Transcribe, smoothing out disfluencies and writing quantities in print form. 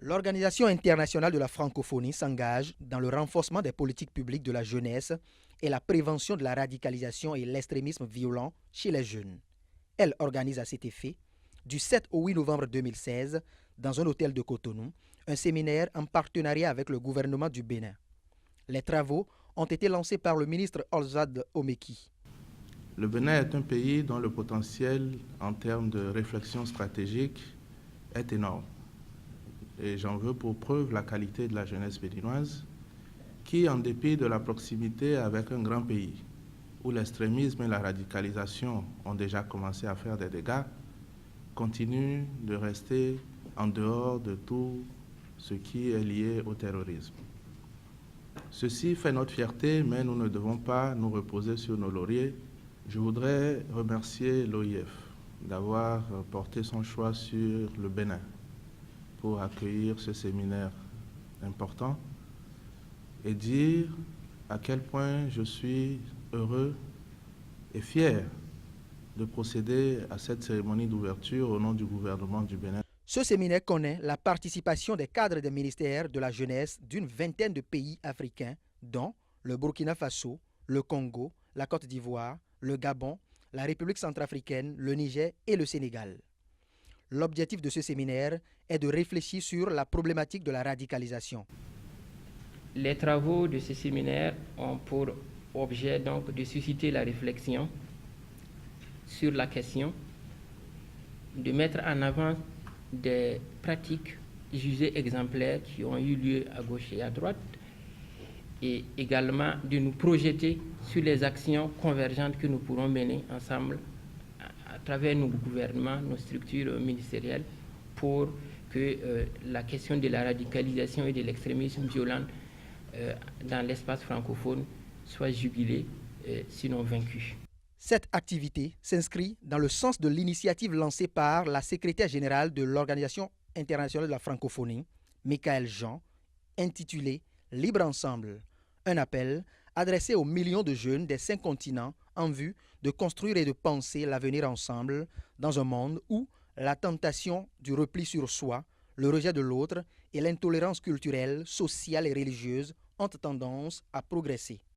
L'Organisation internationale de la francophonie s'engage dans le renforcement des politiques publiques de la jeunesse et la prévention de la radicalisation et l'extrémisme violent chez les jeunes. Elle organise à cet effet, du 7 au 8 novembre 2016, dans un hôtel de Cotonou, un séminaire en partenariat avec le gouvernement du Bénin. Les travaux ont été lancés par le ministre Olzad Omeki. Le Bénin est un pays dont le potentiel en termes de réflexion stratégique est énorme. Et j'en veux pour preuve la qualité de la jeunesse béninoise qui, en dépit de la proximité avec un grand pays où l'extrémisme et la radicalisation ont déjà commencé à faire des dégâts, continue de rester en dehors de tout ce qui est lié au terrorisme. Ceci fait notre fierté, mais nous ne devons pas nous reposer sur nos lauriers. Je voudrais remercier l'OIF d'avoir porté son choix sur le Bénin pour accueillir ce séminaire important et dire à quel point je suis heureux et fier de procéder à cette cérémonie d'ouverture au nom du gouvernement du Bénin. Ce séminaire connaît la participation des cadres des ministères de la jeunesse d'une vingtaine de pays africains, dont le Burkina Faso, le Congo, la Côte d'Ivoire, le Gabon, la République centrafricaine, le Niger et le Sénégal. L'objectif de ce séminaire est de réfléchir sur la problématique de la radicalisation. Les travaux de ce séminaire ont pour objet donc de susciter la réflexion sur la question, de mettre en avant des pratiques jugées exemplaires qui ont eu lieu à gauche et à droite, et également de nous projeter sur les actions convergentes que nous pourrons mener ensemble à travers nos gouvernements, nos structures ministérielles, pour que la question de la radicalisation et de l'extrémisme violent dans l'espace francophone soit jugulée, sinon vaincue. Cette activité s'inscrit dans le sens de l'initiative lancée par la secrétaire générale de l'Organisation internationale de la francophonie, Michaël Jean, intitulée « Libre ensemble », un appel adressé aux millions de jeunes des 5 continents en vue de construire et de penser l'avenir ensemble dans un monde où la tentation du repli sur soi, le rejet de l'autre et l'intolérance culturelle, sociale et religieuse ont tendance à progresser.